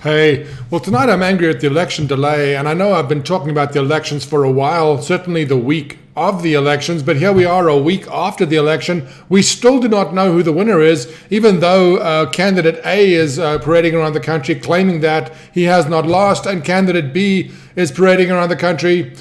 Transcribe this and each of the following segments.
Hey, well, tonight I'm angry at the election delay, and I know I've been talking about the elections for a while, certainly the week of the elections, but here we are a week after the election. We still do not know who the winner is, even though candidate A is parading around the country claiming that he has not lost, and candidate B is parading around the country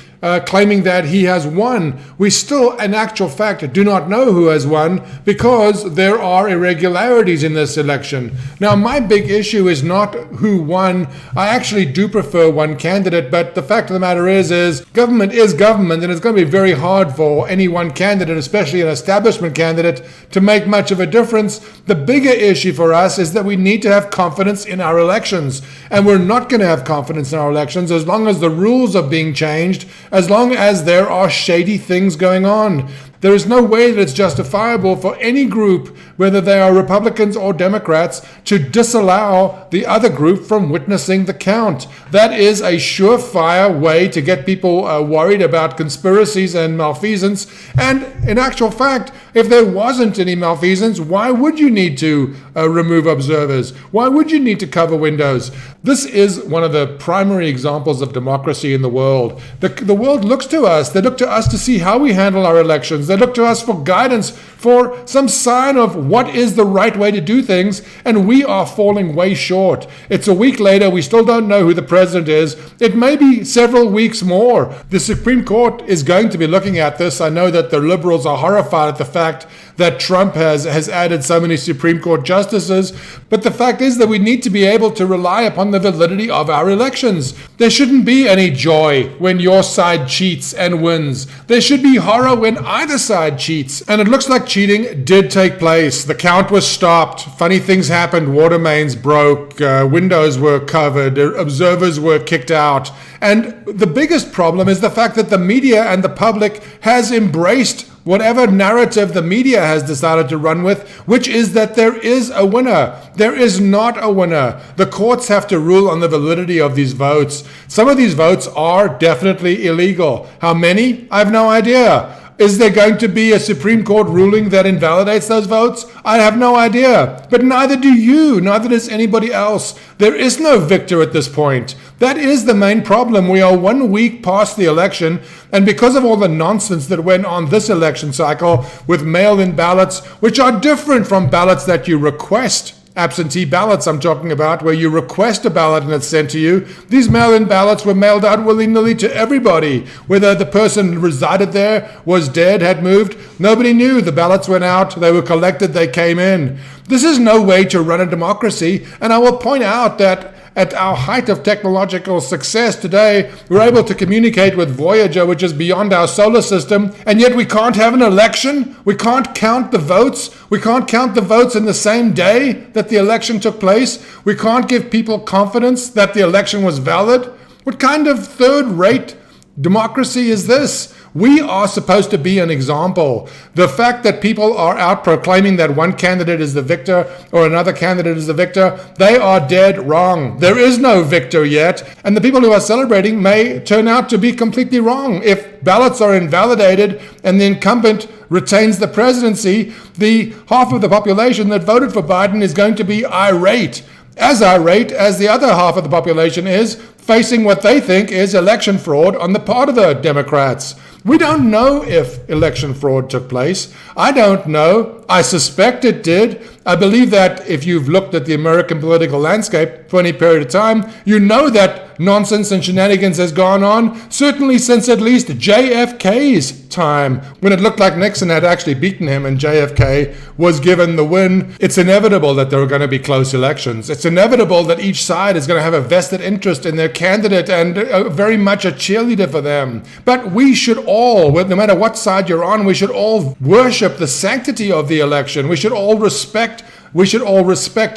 claiming that he has won. We still, in actual fact, do not know who has won because there are irregularities in this election. Now, my big issue is not who won. I actually do prefer one candidate, but the fact of the matter is government is government, and it's going to be very hard for any one candidate, especially an establishment candidate, to make much of a difference. The bigger issue for us is that we need to have confidence in our elections, and we're not going to have confidence in our elections as long as the rules are being changed, as long as there are shady things going on. There is no way that it's justifiable for any group, whether they are Republicans or Democrats, to disallow the other group from witnessing the count. That is a surefire way to get people worried about conspiracies and malfeasance. And in actual fact, if there wasn't any malfeasance, why would you need to remove observers? Why would you need to cover windows? This is one of the primary examples of democracy in the world. The world looks to us. They look to us to see how we handle our elections. They look to us for guidance, for some sign of what is the right way to do things, and we are falling way short. It's a week later. We still don't know who the president is. It may be several weeks more. The Supreme Court is going to be looking at this. I know that the liberals are horrified at the fact that Trump has added so many Supreme Court justices, but the fact is that we need to be able to rely upon the validity of our elections. There shouldn't be any joy when your side cheats and wins. There should be horror when either side cheats, and it looks like cheating did take place. The count was stopped, funny things happened, water mains broke, windows were covered, observers were kicked out, and the biggest problem is the fact that the media and the public has embraced whatever narrative the media has decided to run with, which is that there is a winner. There is not a winner. The courts have to rule on the validity of these votes. Some of these votes are definitely illegal. How many? I have no idea. Is there going to be a Supreme Court ruling that invalidates those votes? I have no idea. But neither do you, neither does anybody else. There is no victor at this point. That is the main problem. We are 1 week past the election, and because of all the nonsense that went on this election cycle with mail-in ballots, which are different from ballots that you request, absentee ballots I'm talking about, where you request a ballot and it's sent to you. These mail-in ballots were mailed out willy-nilly to everybody. Whether the person who resided there, was dead, had moved, nobody knew. The ballots went out, they were collected, they came in. This is no way to run a democracy, and I will point out that at our height of technological success today, we're able to communicate with Voyager, which is beyond our solar system, and yet we can't have an election? We can't count the votes? We can't count the votes in the same day that the election took place? We can't give people confidence that the election was valid? What kind of third-rate democracy is this? We are supposed to be an example. The fact that people are out proclaiming that one candidate is the victor or another candidate is the victor, they are dead wrong. There is no victor yet, and the people who are celebrating may turn out to be completely wrong. If ballots are invalidated and the incumbent retains the presidency, the half of the population that voted for Biden is going to be irate as the other half of the population is, facing what they think is election fraud on the part of the Democrats. We don't know if election fraud took place. I don't know. I suspect it did. I believe that if you've looked at the American political landscape for any period of time, you know that nonsense and shenanigans has gone on, certainly since at least JFK's time, when it looked like Nixon had actually beaten him and JFK was given the win. It's inevitable that there are going to be close elections. It's inevitable that each side is going to have a vested interest in their candidate and very much a cheerleader for them. But we should all, no matter what side you're on, we should all worship the sanctity of the election. We should all respect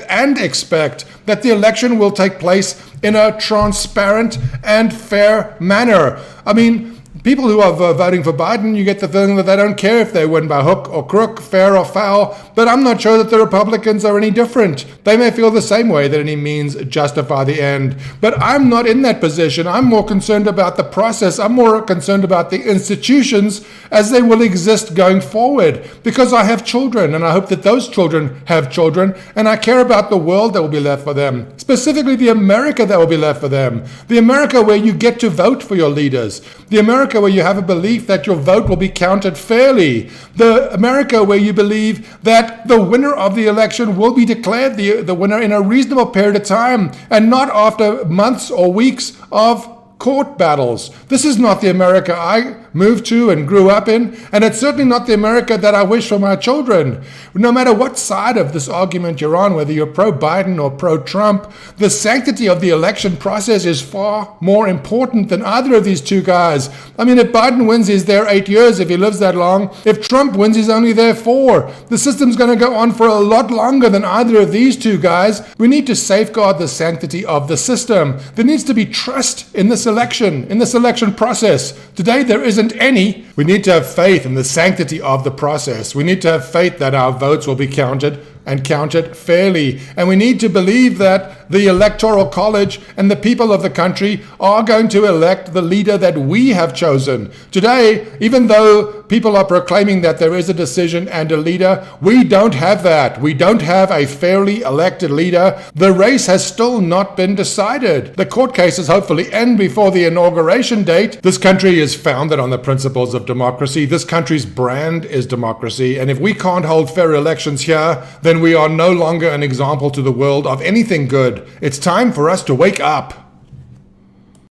and expect that the election will take place in a transparent and fair manner. I mean, People who are voting for Biden, you get the feeling that they don't care if they win by hook or crook, fair or foul, but I'm not sure that the Republicans are any different. They may feel the same way that any means justify the end, but I'm not in that position. I'm more concerned about the process. I'm more concerned about the institutions as they will exist going forward, because I have children, and I hope that those children have children, and I care about the world that will be left for them, specifically the America that will be left for them, the America where you get to vote for your leaders, the America where you have a belief that your vote will be counted fairly, the America where you believe that the winner of the election will be declared the winner in a reasonable period of time and not after months or weeks of court battles. This is not the America I moved to and grew up in, and it's certainly not the America that I wish for my children. No matter what side of this argument you're on, whether you're pro-Biden or pro-Trump, the sanctity of the election process is far more important than either of these two guys. I mean, if Biden wins, he's there 8 years if he lives that long. If Trump wins, he's only there 4. The system's going to go on for a lot longer than either of these two guys. We need to safeguard the sanctity of the system. There needs to be trust in this election process. Today, there isn't any. We need to have faith in the sanctity of the process. We need to have faith that our votes will be counted and counted fairly. And we need to believe that the Electoral College and the people of the country are going to elect the leader that we have chosen. Today, even though people are proclaiming that there is a decision and a leader, we don't have that. We don't have a fairly elected leader. The race has still not been decided. The court cases hopefully end before the inauguration date. This country is founded on the principles of democracy. This country's brand is democracy. And if we can't hold fair elections here, then we are no longer an example to the world of anything good. It's time for us to wake up.